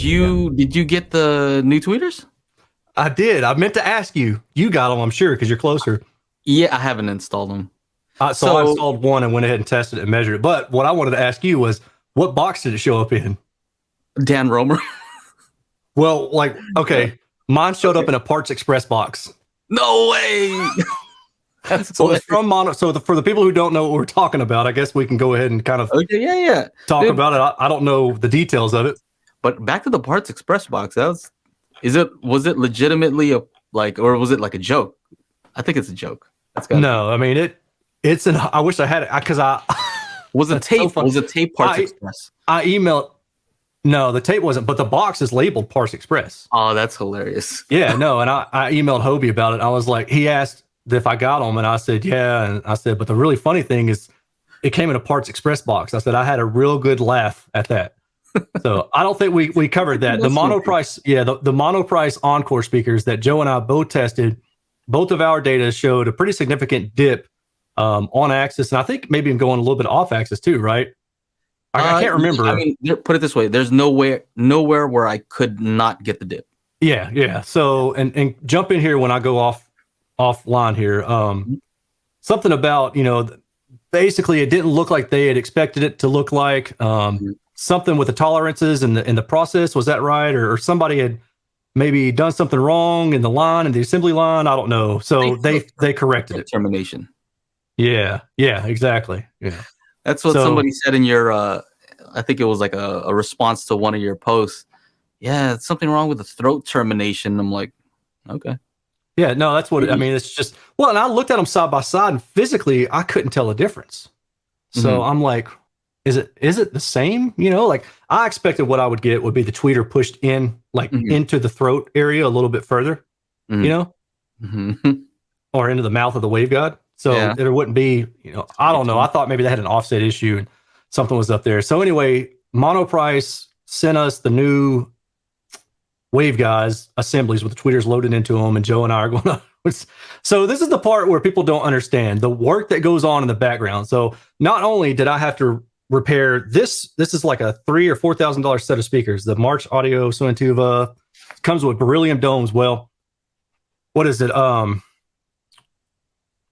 Did you get the new tweeters? I did. I meant to ask you. You got them, I'm sure, because you're closer. Yeah, I haven't installed them. So I installed one and went ahead and tested it and measured it. But what I wanted to ask you was, what box did it show up in? Dan Romer. Well, like, okay, mine showed up in a Parts Express box. No way. So it's from Mono. So for the people who don't know what we're talking about, I guess we can go ahead and kind of talk about it. I don't know the details of it. But back to the Parts Express box. Was it legitimately or was it like a joke? I think it's a joke. No, I mean it's an. I wish I had it because was a tape. Was a tape Parts Express? I emailed. No, the tape wasn't, but the box is labeled Parts Express. Oh, that's hilarious. Yeah, no, and I emailed Hobie about it. I was like, he asked if I got them, and I said, yeah, and I said, but the really funny thing is, it came in a Parts Express box. I said, I had a real good laugh at that. So I don't think we covered that. The Monoprice, the Monoprice Encore speakers that Joe and I both tested, both of our data showed a pretty significant dip on axis, and I think maybe going a little bit off axis too, right? I can't remember. I mean, put it this way: there's nowhere where I could not get the dip. Yeah. So, and jump in here when I go offline here. Something about basically it didn't look like they had expected it to look like. Something with the tolerances and the process, was that right? Or somebody had maybe done something wrong in the assembly line. I don't know. So they corrected it. Termination. Yeah, exactly. Yeah. That's what somebody said in your, I think it was like a response to one of your posts. Yeah, it's something wrong with the throat termination. I'm like, okay. Yeah, no, that's what, I mean, it's just, well, and I looked at them side by side and physically I couldn't tell the difference. So I'm like, is it the same? Like I expected what I would get would be the tweeter pushed in, like into the throat area a little bit further, or into the mouth of the waveguide. So there wouldn't be, I don't know. I thought maybe they had an offset issue and something was up there. So anyway, Monoprice sent us the new waveguides assemblies with the tweeters loaded into them, and Joe and I are going to. So this is the part where people don't understand the work that goes on in the background. So not only did I have to repair this is like a $3,000 or $4,000 set of speakers. The March Audio Suentuva comes with beryllium domes. Well, what is it?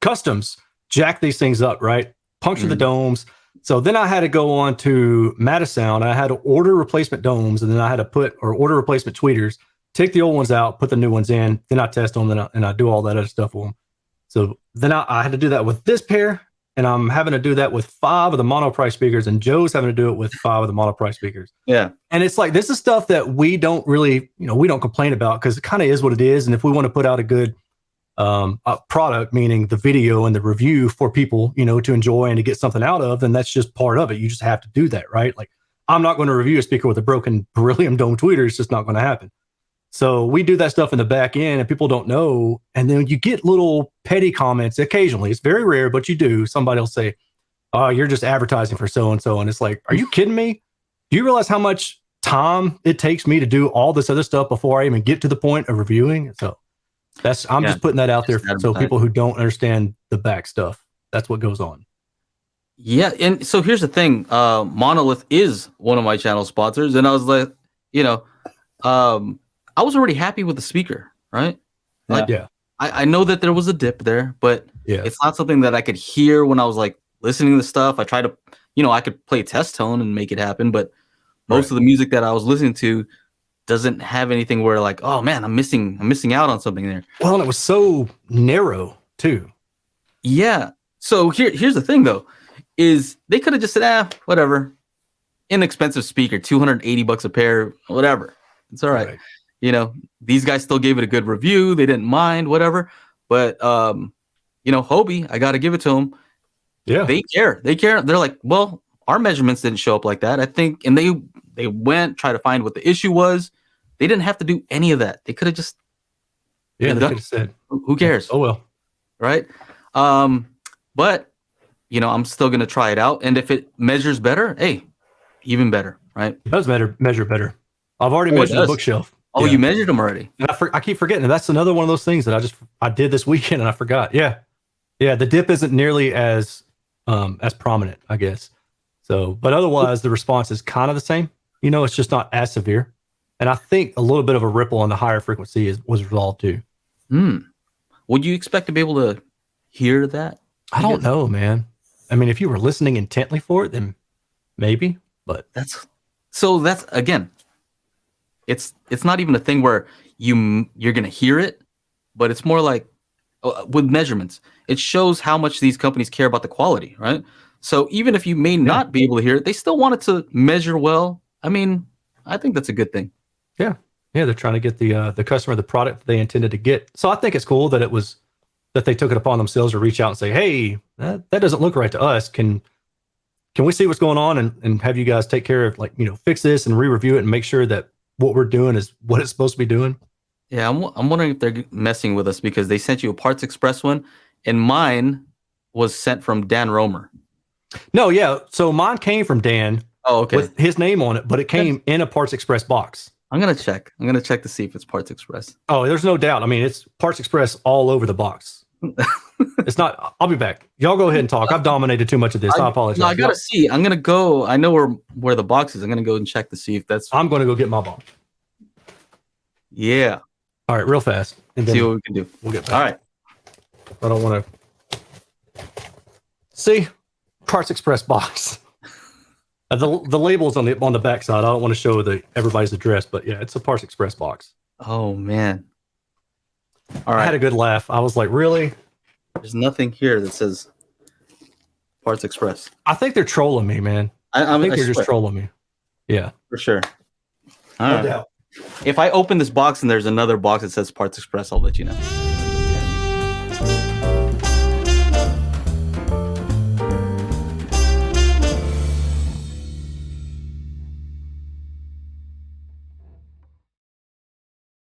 Customs jack these things up, right? Puncture the domes. So then I had to go on to Matasound. I had to order replacement domes, and then I had to order replacement tweeters, take the old ones out, put the new ones in. Then I test them, and I do all that other stuff with them. So then I had to do that with this pair, and I'm having to do that with 5 of the Monoprice speakers, and Joe's having to do it with 5 of the Monoprice speakers. Yeah. And it's like, this is stuff that we don't really, we don't complain about because it kind of is what it is. And if we want to put out a good product, meaning the video and the review for people, to enjoy and to get something out of, then that's just part of it. You just have to do that, right? Like, I'm not going to review a speaker with a broken beryllium dome tweeter. It's just not going to happen. So we do that stuff in the back end, and people don't know. And then you get little petty comments occasionally. It's very rare, but you do. Somebody will say, "Oh, you're just advertising for so-and-so." And it's like, are you kidding me? Do you realize how much time it takes me to do all this other stuff before I even get to the point of reviewing? So I'm just putting that out there so people who don't understand the back stuff, that's what goes on. Yeah. And so here's the thing. Monolith is one of my channel sponsors. And I was like, I was already happy with the speaker, right? I know that there was a dip there, but it's not something that I could hear when I was like listening to stuff. I tried to, I could play test tone and make it happen, but most of the music that I was listening to doesn't have anything where like, oh man, I'm missing out on something there. Well, and it was so narrow too. Yeah. So here's the thing though, is they could have just said, whatever, inexpensive speaker, $280 a pair, whatever. It's all right. These guys still gave it a good review. They didn't mind, whatever. But Hobie, I got to give it to them. Yeah, they care. They're like, well, our measurements didn't show up like that, I think. And they went try to find what the issue was. They didn't have to do any of that. They could have just they could have said, who cares? Oh well, right. But I'm still gonna try it out, and if it measures better, hey, even better, right? It does measure better. I've already measured the bookshelf. Oh, you measured them already? And I keep forgetting. And that's another one of those things that I did this weekend and I forgot. Yeah. The dip isn't nearly as prominent, I guess. So, but otherwise the response is kind of the same. It's just not as severe. And I think a little bit of a ripple on the higher frequency was resolved too. Would you expect to be able to hear that? I don't know, man. I mean, if you were listening intently for it, then maybe. But that's again, it's not even a thing where you're gonna hear it, but it's more like with measurements. It shows how much these companies care about the quality, right? So even if you may not be able to hear it, they still want it to measure well. I mean, I think that's a good thing. Yeah, they're trying to get the customer the product they intended to get. So I think it's cool that they took it upon themselves to reach out and say, "Hey, that doesn't look right to us. Can we see what's going on and have you guys take care of, like, fix this and re-review it and make sure that what we're doing is what it's supposed to be doing?" Yeah, I'm wondering if they're messing with us because they sent you a Parts Express one, and mine was sent from Dan Romer. No, yeah. So mine came from Dan. Oh, okay. With his name on it, but it came in a Parts Express box. I'm gonna check to see if it's Parts Express. Oh, there's no doubt. I mean, it's Parts Express all over the box. It's not. I'll be back. Y'all go ahead and talk. I've dominated too much of this. I apologize. No, I gotta see. I'm gonna go. I know where the box is. I'm gonna go and check to see if that's. I'm gonna go get my box. Yeah. All right, real fast. And then see what we can do. We'll get back. All right. I don't want to see Parts Express box. The label's on the back side. I don't want to show everybody's address, but yeah, it's a Parts Express box. Oh man! All right, I had a good laugh. I was like, really? There's nothing here that says Parts Express. I think they're trolling me, man. I think they're just trolling me. Yeah, for sure. All right. If I open this box and there's another box that says Parts Express, I'll let you know.